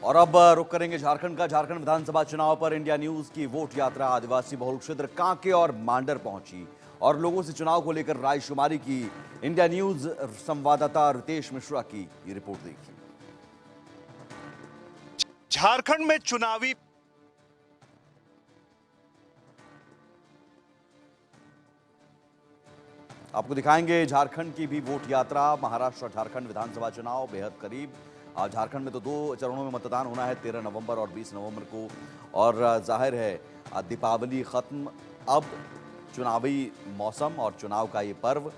और अब रुक करेंगे झारखंड का। झारखंड विधानसभा चुनाव पर इंडिया न्यूज की वोट यात्रा आदिवासी बहुल क्षेत्र कांके और मांडर पहुंची और लोगों से चुनाव को लेकर रायशुमारी की। इंडिया न्यूज संवाददाता रितेश मिश्रा की ये रिपोर्ट देखिए। झारखंड में चुनावी आपको दिखाएंगे झारखंड की भी वोट यात्रा। महाराष्ट्र और झारखंड विधानसभा चुनाव बेहद करीब। झारखंड में तो 2 चरणों में मतदान होना है, 13 नवंबर और 20 नवंबर को। और जाहिर है दीपावली खत्म, अब चुनावी मौसम और चुनाव का ये पर्व,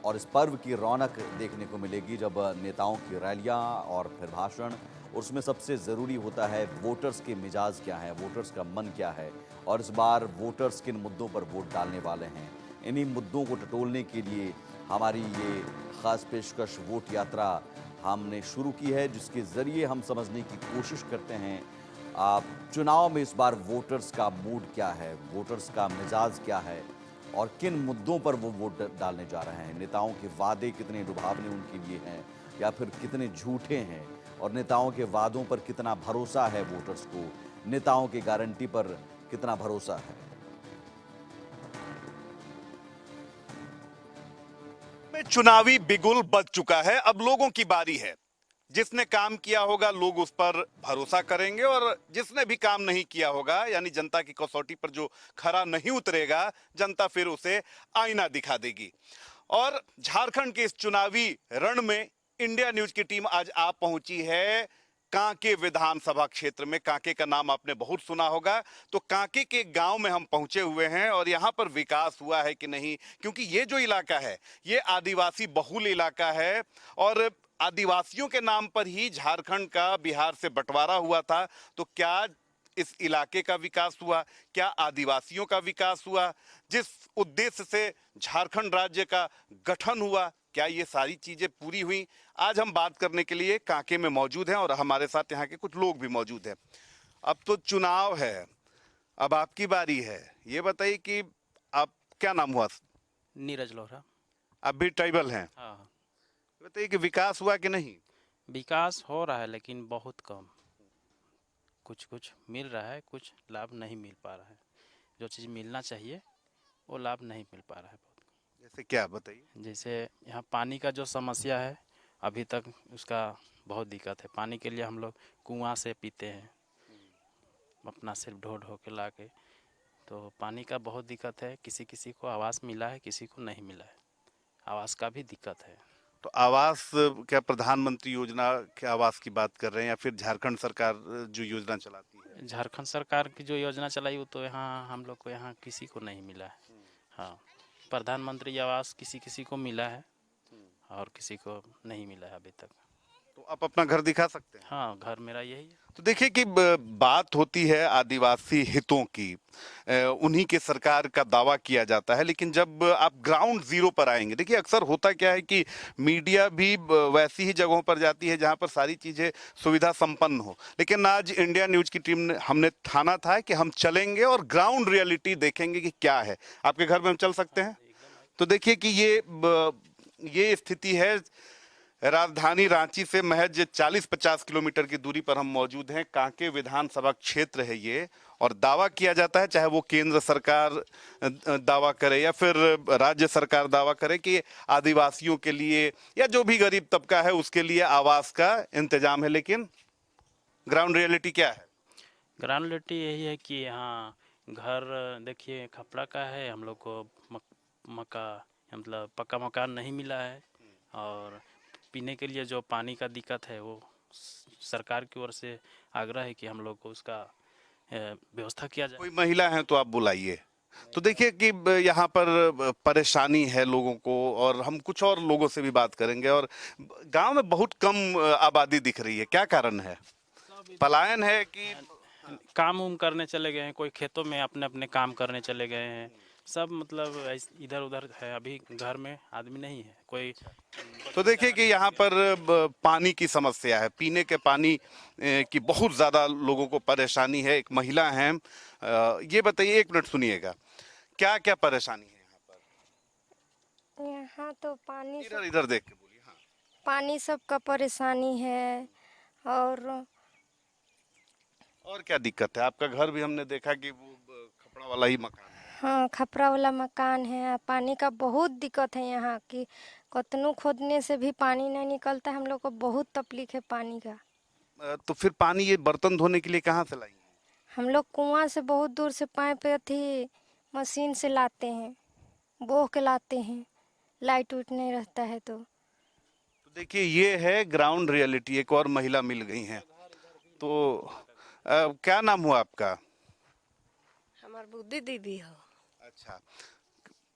और इस पर्व की रौनक देखने को मिलेगी जब नेताओं की रैलियां और फिर भाषण। उसमें सबसे ज़रूरी होता है वोटर्स के मिजाज क्या है, वोटर्स का मन क्या है, और इस बार वोटर्स किन मुद्दों पर वोट डालने वाले हैं। इन्हीं मुद्दों को टटोलने के लिए हमारी ये खास पेशकश वोट यात्रा हमने शुरू की है, जिसके ज़रिए हम समझने की कोशिश करते हैं चुनाव में इस बार वोटर्स का मूड क्या है, वोटर्स का मिजाज क्या है और किन मुद्दों पर वो वोट डालने जा रहे हैं। नेताओं के वादे कितने लुभावने उनके लिए हैं या फिर कितने झूठे हैं, और नेताओं के वादों पर कितना भरोसा है वोटर्स को, नेताओं की गारंटी पर कितना भरोसा है। में चुनावी बिगुल बज चुका है। अब लोगों की बारी है। जिसने काम किया होगा लोग उस पर भरोसा करेंगे और जिसने भी काम नहीं किया होगा यानी जनता की कसौटी पर जो खरा नहीं उतरेगा, जनता फिर उसे आईना दिखा देगी। और झारखंड के इस चुनावी रण में इंडिया न्यूज की टीम आज आ पहुंची है कांके विधानसभा क्षेत्र में। कांके का नाम आपने बहुत सुना होगा, तो कांके के गांव में हम पहुंचे हुए हैं और यहां पर विकास हुआ है कि नहीं, क्योंकि ये जो इलाका है ये आदिवासी बहुल इलाका है और आदिवासियों के नाम पर ही झारखंड का बिहार से बंटवारा हुआ था। तो क्या इस इलाके का विकास हुआ, क्या आदिवासियों का विकास हुआ, जिस उद्देश्य से झारखंड राज्य का गठन हुआ, क्या ये सारी चीजें पूरी हुई? आज हम बात करने के लिए कांके में मौजूद हैं और हमारे साथ यहाँ के कुछ लोग भी मौजूद हैं। अब तो चुनाव है, अब आपकी बारी है। ये बताइए कि आप, क्या नाम हुआ? नीरज लोहरा। आप भी ट्राइबल हैं? हाँ, बताइए कि विकास हुआ कि नहीं? विकास हो रहा है लेकिन बहुत कम। कुछ कुछ मिल रहा है, कुछ लाभ नहीं मिल पा रहा है। जो चीज़ मिलना चाहिए वो लाभ नहीं मिल पा रहा है बहुत। जैसे क्या, बताइए। जैसे यहाँ पानी का जो समस्या है, अभी तक उसका बहुत दिक्कत है। पानी के लिए हम लोग कुआं से पीते हैं, अपना सिर्फ ढो ढो के ला के। तो पानी का बहुत दिक्कत है। किसी किसी को आवास मिला है, किसी को नहीं मिला है। आवास का भी दिक्कत है। तो आवास, क्या प्रधानमंत्री योजना के आवास की बात कर रहे हैं या फिर झारखंड सरकार जो योजना चलाती है? झारखंड सरकार की जो योजना चलाई वो तो यहाँ हम लोग को यहाँ किसी को नहीं मिला है। हाँ, प्रधानमंत्री आवास किसी किसी को मिला है और किसी को नहीं मिला है अभी तक। तो आप अपना घर दिखा सकते हैं? हाँ, घर मेरा यही है। तो देखिए कि बात होती है आदिवासी हितों की, उन्हीं के सरकार का दावा किया जाता है, लेकिन जब आप ग्राउंड जीरो पर आएंगे, देखिए अक्सर होता क्या है कि मीडिया भी वैसी ही जगहों पर जाती है जहां पर सारी चीजें सुविधा संपन्न हो, लेकिन आज इंडिया न्यूज की टीम ने, हमने ठाना था कि हम चलेंगे और ग्राउंड रियलिटी देखेंगे कि क्या है। आपके घर में हम चल सकते हैं? तो देखिए कि ये स्थिति है। राजधानी रांची से महज 40-50 किलोमीटर की दूरी पर हम मौजूद हैं। कांके विधानसभा क्षेत्र है ये, और दावा किया जाता है, चाहे वो केंद्र सरकार दावा करे या फिर राज्य सरकार दावा करे, कि आदिवासियों के लिए या जो भी गरीब तबका है उसके लिए आवास का इंतजाम है। लेकिन ग्राउंड रियलिटी क्या है? ग्राउंड रियलिटी यही है कि यहाँ घर देखिए खपड़ा का है। हम लोग को मक्का मतलब पक्का मकान नहीं मिला है, और पीने के लिए जो पानी का दिक्कत है वो सरकार की ओर से आग्रह है कि हम लोग को उसका व्यवस्था किया जाए। कोई महिला है तो आप बुलाइए। तो देखिए कि यहाँ पर परेशानी है लोगों को, और हम कुछ और लोगों से भी बात करेंगे। और गांव में बहुत कम आबादी दिख रही है, क्या कारण है? पलायन है कि काम उम करने चले गए हैं, कोई खेतों में अपने अपने काम करने चले गए हैं सब, मतलब इधर उधर है। अभी घर में आदमी नहीं है कोई। तो देखिए कि यहाँ पर पानी की समस्या है, पीने के पानी की बहुत ज्यादा लोगों को परेशानी है। एक महिला है, ये बताइए, 1 मिनट सुनिएगा, क्या क्या परेशानी है यहाँ पर? यहाँ तो पानी इधर देख के बोलिए। हाँ, पानी सबका परेशानी है, और और क्या दिक्कत है? आपका घर भी हमने देखा कि वो खपड़ा वाला ही मकान है। हाँ, खपरा वाला मकान है। पानी का बहुत दिक्कत है यहाँ की। कतनों खोदने से भी पानी नहीं निकलता है। हम लोग को बहुत तकलीफ है पानी का। तो फिर पानी ये बर्तन धोने के लिए कहाँ से लाई हैं? हम लोग कुआं से बहुत दूर से पाइप थी मशीन से लाते हैं, बोह के लाते हैं। लाइट उइट नहीं रहता है तो। तो देखिए ये है ग्राउंड रियलिटी। एक और महिला मिल गई हैं। तो क्या नाम हुआ आपका? हमार बुद्धि दीदी हो। अच्छा,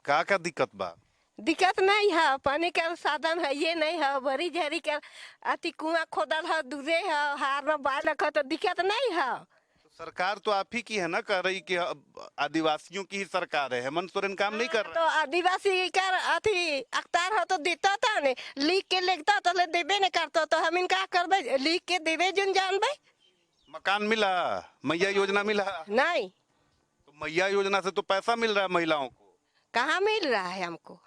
का दिक्कत बा? दिक्कत नहीं है, पानी का साधन है ये नहीं है। बड़ी झरी के अति कुआं खोदल है, दूरे है, हार में बाढ़ रखा तो दिक्कत नहीं है। तो सरकार तो आप ही की है ना, कह रही कि अब आदिवासियों की ही सरकार है। हेमंत सोरेन काम नहीं कर तो रहा है। आदिवासी का अति अख्तार हो तो देता था ने, लिख के लिखता तो ले देबे नहीं करता तो हम इनका करबे, लिख के देवे जुन जानबे। मकान मिला, मैया योजना मिला। नहीं, तो मैया योजना से तो पैसा मिल रहा है महिलाओं को। कहाँ मिल रहा है हमको।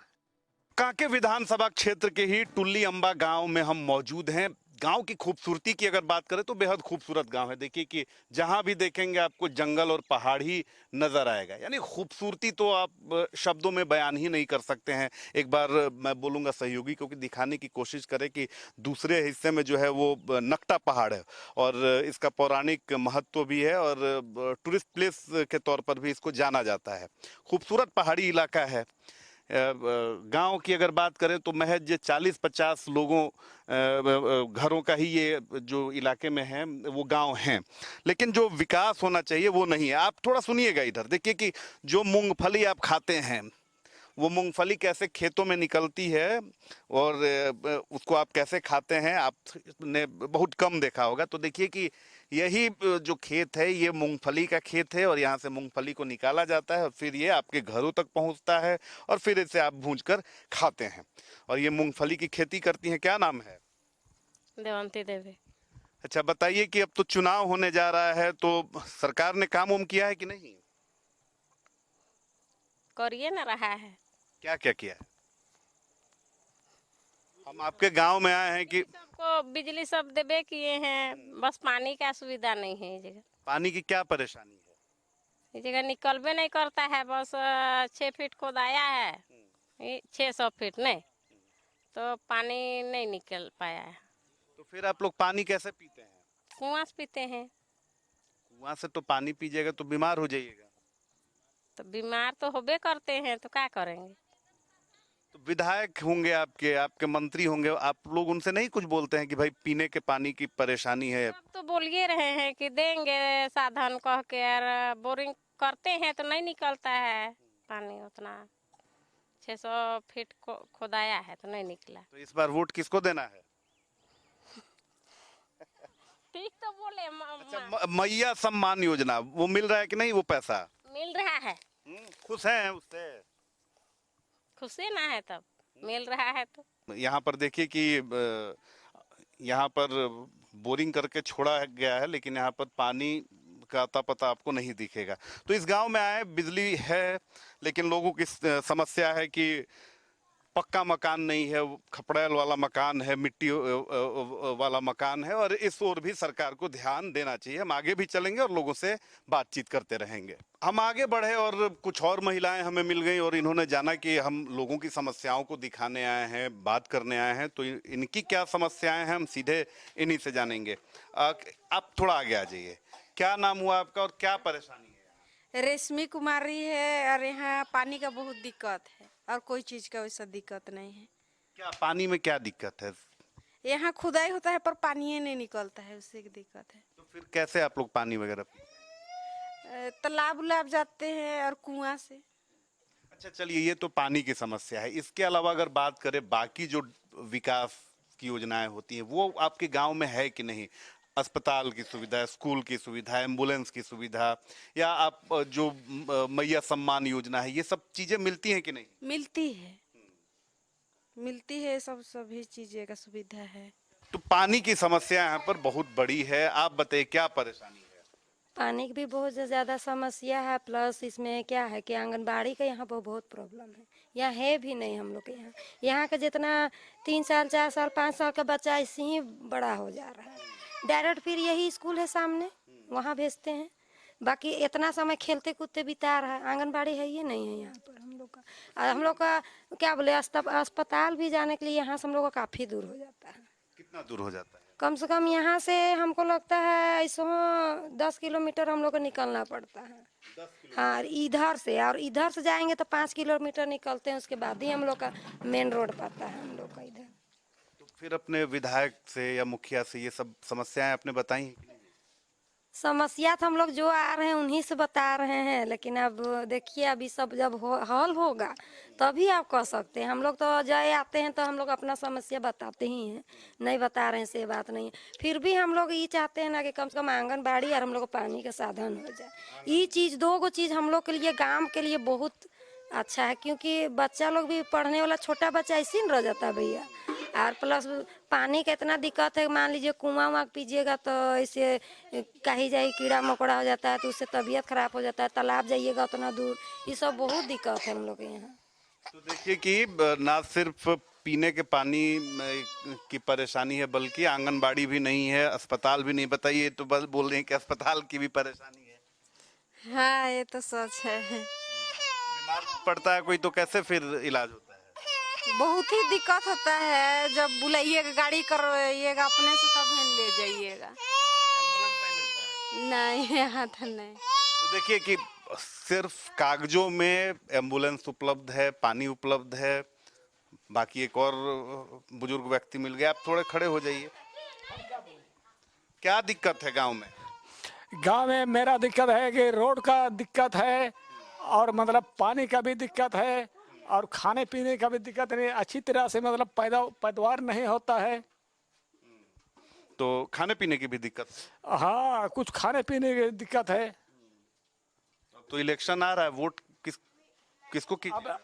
कांके विधानसभा क्षेत्र के ही टुल्ली अम्बा गांव में हम मौजूद हैं। गांव की खूबसूरती की अगर बात करें तो बेहद खूबसूरत गांव है। देखिए कि जहां भी देखेंगे आपको जंगल और पहाड़ ही नजर आएगा। यानी खूबसूरती तो आप शब्दों में बयान ही नहीं कर सकते हैं। एक बार मैं बोलूंगा सहयोगी क्योंकि दिखाने की कोशिश करें कि दूसरे हिस्से में जो है वो नकटा पहाड़ है और इसका पौराणिक महत्व भी है और टूरिस्ट प्लेस के तौर पर भी इसको जाना जाता है। खूबसूरत पहाड़ी इलाका है। गांव की अगर बात करें तो महज 40-50 लोगों घरों का ही ये जो इलाके में है वो गांव हैं। लेकिन जो विकास होना चाहिए वो नहीं है। आप थोड़ा सुनिएगा इधर, देखिए कि जो मूंगफली आप खाते हैं वो मूंगफली कैसे खेतों में निकलती है और उसको आप कैसे खाते हैं आपने बहुत कम देखा होगा। तो देखिए कि यही जो खेत है ये मूंगफली का खेत है और यहाँ से मूंगफली को निकाला जाता है और फिर ये आपके घरों तक पहुँचता है और फिर इसे आप भूंजकर खाते हैं। और ये मूंगफली की खेती करती हैं। क्या नाम है? देवंती देवी। अच्छा, बताइए कि अब तो चुनाव होने जा रहा है तो सरकार ने काम उम किया है कि नहीं? करिए ना रहा है। क्या क्या किया है? हम आपके गांव में आए हैं कि सबको बिजली सब देबे किए हैं, बस पानी का सुविधा नहीं है। इस जगह पानी की क्या परेशानी है? इस जगह निकलबे नहीं करता है। बस 6 फीट खोदाया है, 600 फीट नहीं, तो पानी नहीं निकल पाया है। तो फिर आप लोग पानी कैसे पीते हैं? कुआं से पीते हैं। कुआं से तो पानी पीजिएगा तो बीमार हो जाइएगा। तो बीमार तो होबे करते हैं, तो क्या करेंगे। तो विधायक होंगे आपके, आपके मंत्री होंगे, आप लोग उनसे नहीं कुछ बोलते हैं कि भाई पीने के पानी की परेशानी है? सब तो बोलिए रहे हैं कि देंगे साधन कह के, यार बोरिंग करते हैं तो नहीं निकलता है पानी उतना। 600 फीट खोदाया है तो नहीं निकला। तो इस बार वोट किसको देना है? ठीक तो बोले अच्छा, मैया सम्मान योजना वो मिल रहा है कि नहीं वो पैसा? मिल रहा है। खुश हैं उससे? खुशी ना है तब मिल रहा है तो। यहाँ पर देखिए कि यहाँ पर बोरिंग करके छोड़ा गया है लेकिन यहाँ पर पानी का अता पता आपको नहीं दिखेगा। तो इस गांव में आए, बिजली है लेकिन लोगों की समस्या है कि पक्का मकान नहीं है, खपड़ैल वाला मकान है, मिट्टी वाला मकान है और इस ओर भी सरकार को ध्यान देना चाहिए। हम आगे भी चलेंगे और लोगों से बातचीत करते रहेंगे। हम आगे बढ़े और कुछ और महिलाएं हमें मिल गई और इन्होंने जाना कि हम लोगों की समस्याओं को दिखाने आए हैं, बात करने आए हैं। तो इनकी क्या समस्याएं हैं हम सीधे इन्हीं से जानेंगे। आप थोड़ा आगे आ जाइए। क्या नाम हुआ आपका और क्या परेशानी है? रेशमी कुमारी है और यहाँ पानी का बहुत दिक्कत है और कोई चीज का वैसा दिक्कत नहीं है। क्या पानी में क्या दिक्कत है? यहाँ खुदाई होता है पर पानी ही नहीं निकलता है, उससे की दिक्कत है। तो फिर कैसे आप लोग पानी वगैरह तालाब उलाब जाते हैं और कुआं से। अच्छा चलिए, ये तो पानी की समस्या है। इसके अलावा अगर बात करें बाकी जो विकास की योजनाएं होती हैं वो आपके गांव में है कि नहीं? अस्पताल की सुविधा, स्कूल की सुविधा, एम्बुलेंस की सुविधा या आप जो मैया सम्मान योजना है, ये सब चीजें मिलती हैं कि नहीं? मिलती है सब, सभी चीजें का सुविधा है। तो पानी की समस्या यहाँ पर बहुत बड़ी है। आप बताइए क्या परेशानी है? पानी की भी बहुत ज़्यादा समस्या है। प्लस इसमें क्या है कि आंगनबाड़ी का यहाँ पर बहुत प्रॉब्लम है। यहाँ है भी नहीं हम लोग के यहाँ। यहाँ का जितना 3 साल 4 साल 5 साल का बच्चा ऐसे ही बड़ा हो जा रहा है। डायरेक्ट फिर यही स्कूल है सामने, वहाँ भेजते हैं। बाकी इतना समय खेलते कूदते बिता रहा है। आंगनबाड़ी है ये नहीं है यहाँ पर हम लोग का। और हम लोग का क्या बोले, अस्पताल भी जाने के लिए यहाँ से हम लोग का काफ़ी दूर हो जाता है। कितना दूर हो जाता है? कम से कम यहाँ से हमको लगता है ऐसो 10 किलोमीटर हम लोग को निकलना पड़ता है। हाँ, इधर से, और इधर से जाएंगे तो 5 किलोमीटर निकलते हैं, उसके बाद ही हम लोग का मेन रोड पड़ता है हम लोग का इधर। तो फिर अपने विधायक से या मुखिया से ये सब समस्याएं आपने बताई हैं कि नहीं? समस्या तो हम लोग जो आ रहे हैं उन्हीं से बता रहे हैं, लेकिन अब देखिए अभी सब जब हल होगा तभी आप कह सकते हैं। हम लोग तो जाए आते हैं तो हम लोग अपना समस्या बताते ही हैं, नहीं बता रहे हैं से बात नहीं है। फिर भी हम लोग ये चाहते हैं ना कि कम से कम आंगनबाड़ी और हम लोग को पानी का साधन हो जाए। ये चीज़, दो गो चीज़ हम लोग के लिए, गाँव के लिए बहुत अच्छा है, क्योंकि बच्चा लोग भी पढ़ने वाला, छोटा बच्चा ऐसे ही रह जाता है भैया। और प्लस पानी का इतना दिक्कत है, मान लीजिए कुआं वहाँ पीजिएगा तो ऐसे कहीं जाए कीड़ा मकोड़ा हो जाता है तो उससे तबीयत खराब हो जाता है। तालाब जाइएगा उतना दूर, ये सब बहुत दिक्कत है हम लोग के यहाँ। तो देखिए कि ना सिर्फ पीने के पानी की परेशानी है, बल्कि आंगनबाड़ी भी नहीं है, अस्पताल भी नहीं। बताइए, तो बस बोल रहे हैं कि अस्पताल की भी परेशानी है। हाँ, ये तो सच है। बीमार पड़ता है कोई तो कैसे फिर इलाज होता है? बहुत ही दिक्कत होता है। जब बुलाइएगा, गाड़ी करवाइएगा अपने से, तब ही ले जाइएगा। एम्बुलेंस नहीं मिलता है। नहीं, यहाँ तो नहीं। तो देखिए कि सिर्फ कागजों में एम्बुलेंस उपलब्ध है, पानी उपलब्ध है, बाकी एक और बुजुर्ग व्यक्ति मिल गया। आप थोड़े खड़े हो जाइए। क्या दिक्कत है गांव में? गांव में मेरा दिक्कत है कि रोड का दिक्कत है, और मतलब पानी का भी दिक्कत है, और खाने पीने का भी दिक्कत नहीं, अच्छी तरह से मतलब पैदावार नहीं होता है। तो खाने पीने की भी दिक्कत? हाँ, कुछ खाने पीने की दिक्कत है। तो इलेक्शन आ रहा है, वोट किसको कीजिए?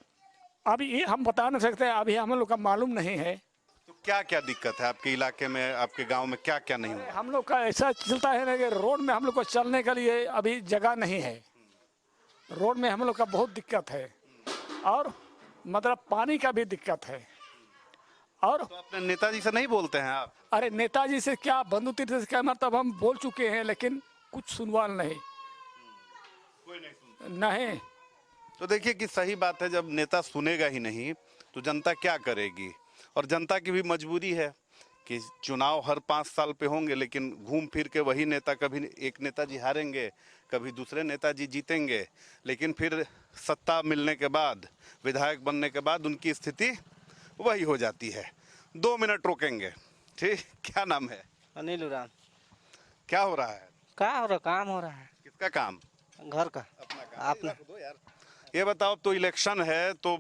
अब ये हम बता नहीं सकते, अभी हम लोग का मालूम नहीं है। तो क्या क्या दिक्कत है आपके इलाके में, आपके गांव में क्या क्या नहीं हुआ? हम लोग का ऐसा चलता है ना कि रोड में हम लोग को चलने के लिए अभी जगह नहीं है। रोड में हम लोग का बहुत दिक्कत है, और मतलब पानी का भी दिक्कत है। और तो अपने नेताजी से नहीं बोलते हैं आप? अरे नेताजी से क्या, बंधु तीर्थ से क्या, मतलब हम बोल चुके हैं, लेकिन कुछ सुनवाई नहीं। कोई नहीं सुनता। नहीं। तो देखिए कि सही बात है, जब नेता सुनेगा ही नहीं तो जनता क्या करेगी? और जनता की भी मजबूरी है कि चुनाव हर 5 साल पे होंगे, लेकिन घूम फिर के वही नेता, कभी एक नेताजी हारेंगे, कभी दूसरे नेताजी जीतेंगे, लेकिन फिर सत्ता मिलने के बाद, विधायक बनने के बाद उनकी स्थिति वही हो जाती है। 2 मिनट रोकेंगे, ठीक? क्या नाम है? अनिल उरान। क्या हो रहा है? क्या हो रहा, काम हो रहा है। किसका काम? घर का। अपना काम। अपना। दो यार। ये बताओ, तो इलेक्शन है तो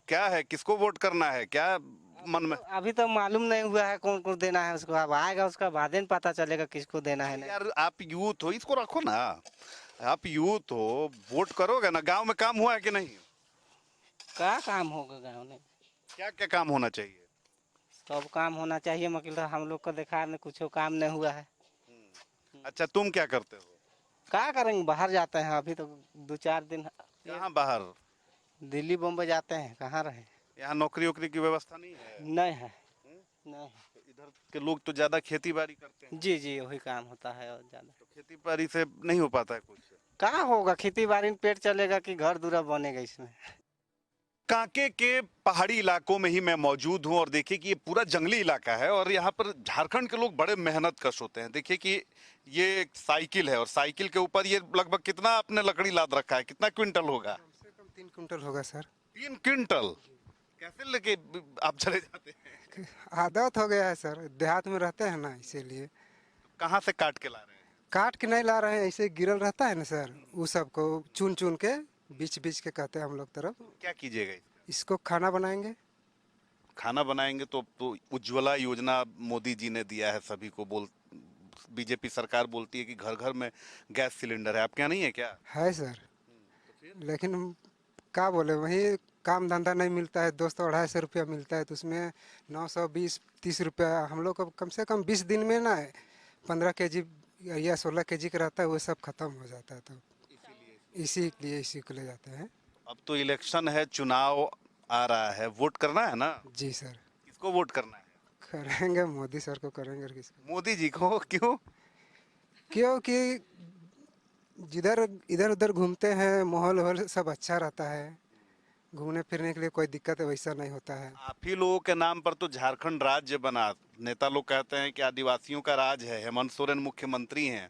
क्या है, किसको वोट करना है, क्या मन में? अभी तो मालूम नहीं हुआ है कौन को देना है उसको, अब आएगा उसका बाद में पता चलेगा किसको देना है। नहीं यार, आप यूथ हो, इसको रखो ना। आप यूथ हो, वोट करोगे ना। गांव में काम हुआ है कि नहीं? क्या काम होगा गाँव में? क्या क्या काम होना चाहिए? सब काम होना चाहिए, मतलब हम लोग को देखा नहीं, कुछ काम नहीं हुआ है। अच्छा, तुम क्या करते हो? क्या करेंगे, बाहर जाते हैं अभी तो 2-4 दिन। कहाँ बाहर? दिल्ली बम्बई जाते हैं, कहाँ रहे। यहाँ नौकरी वोकरी की व्यवस्था नहीं है? नहीं है। नहीं। तो इधर के लोग तो ज्यादा खेती बाड़ी करते हैं। जी जी, वही काम होता है और ज्यादा। तो खेती बाड़ी से नहीं हो पाता है कुछ? क्या होगा, खेती बाड़ी में पेट चलेगा कि घर दूरा बनेगा इसमें? कांके के पहाड़ी इलाकों में ही मैं मौजूद हूं, और देखिए कि ये पूरा जंगली इलाका है, और यहाँ पर झारखंड के लोग बड़े मेहनत कश होते हैं। देखिए कि ये एक साइकिल है, और साइकिल के ऊपर ये लगभग कितना आपने लकड़ी लाद रखा है? कितना क्विंटल होगा? कम से कम 3 कुंटल होगा सर। 3 क्विंटल? कैसे लेके आप चले जाते हैं? आदत हो गया है सर, देहात में रहते हैं ना, इसीलिए। कहाँ से काट के ला रहे हैं? काट के नहीं ला रहे हैं, ऐसे गिरल रहता है ना सर, वो सबको चुन चुन के बीच बीच के कहते हैं हम लोग तरफ। क्या कीजिएगा? इसको खाना बनाएंगे। खाना बनाएंगे तो उज्ज्वला योजना मोदी जी ने दिया है सभी को। बीजेपी सरकार बोलती है कि घर घर में गैस सिलेंडर है। आपके यहाँ नहीं है क्या? है सर, लेकिन हम क्या बोले, वही काम धंधा नहीं मिलता है। 200-250 रुपया मिलता है, तो उसमें 920-30 रुपया हम लोग को कम से कम 20 दिन में ना 15 केजी या 16 केजी का रहता है, वो सब खत्म हो जाता है। तो इसीलिए इसी को ले जाते हैं। अब तो इलेक्शन है, चुनाव आ रहा है, वोट करना है ना? जी सर। किसको वोट करना है? करेंगे मोदी सर को करेंगे, और किसको? मोदी जी को क्यों? क्योंकि जिधर इधर उधर घूमते हैं, माहौल वहौल सब अच्छा रहता है, घूमने फिरने के लिए कोई दिक्कत वैसा नहीं होता है। आप ही लोगों के नाम पर तो झारखंड राज्य बना। नेता लोग कहते हैं कि आदिवासियों का राज है। हेमंत सोरेन मुख्यमंत्री हैं,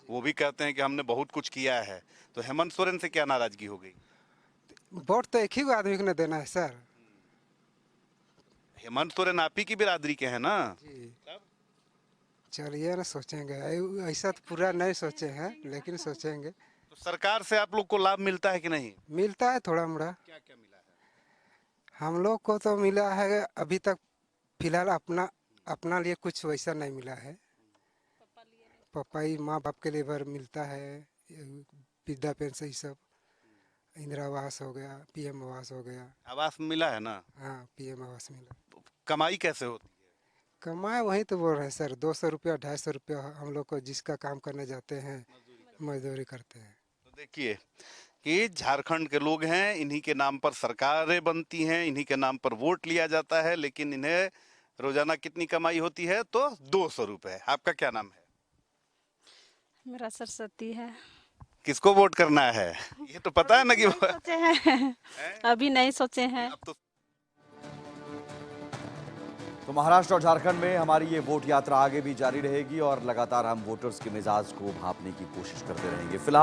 वो भी कहते हैं कि हमने बहुत कुछ किया है। तो हेमंत सोरेन से क्या नाराजगी हो गई? वोट तो एक ही आदमी को न देना है सर। हेमंत सोरेन आप ही की बिरादरी के हैं ना? जी चलिए ना, सोचेंगे। ऐसा तो पूरा नहीं सोचे हैं, लेकिन सोचेंगे। तो सरकार से आप लोग को लाभ मिलता है कि नहीं? मिलता है थोड़ा मोड़ा। क्या क्या मिला है? हम लोग को तो मिला है अभी तक, फिलहाल अपना लिए कुछ वैसा नहीं मिला है। पपाई माँ बाप के लिए भर मिलता है, वृद्धा पेंशन ये सब, इंदिरा आवास हो गया, पीएम आवास हो गया। आवास मिला है ना? हाँ पीएम आवास मिला। कमाई कैसे होती है? कमाए वही तो बोल रहे हैं सर, 200 रुपया 250 रुपया हम लोग को जिसका काम करने जाते हैं मजदूरी करते हैं। तो देखिए कि झारखंड के लोग हैं, इन्हीं के नाम पर सरकारें बनती हैं, इन्हीं के नाम पर वोट लिया जाता है, लेकिन इन्हें रोजाना कितनी कमाई होती है? तो 200 रुपए। आपका क्या नाम है? मेरा सरस्वती है। किसको वोट करना है ये तो पता है ना कि सोचे हैं अभी नहीं सोचे हैं। अब तो महाराष्ट्र और झारखंड में हमारी ये वोट यात्रा आगे भी जारी रहेगी और लगातार हम वोटर्स के मिजाज को भांपने की कोशिश करते रहेंगे। फिलहाल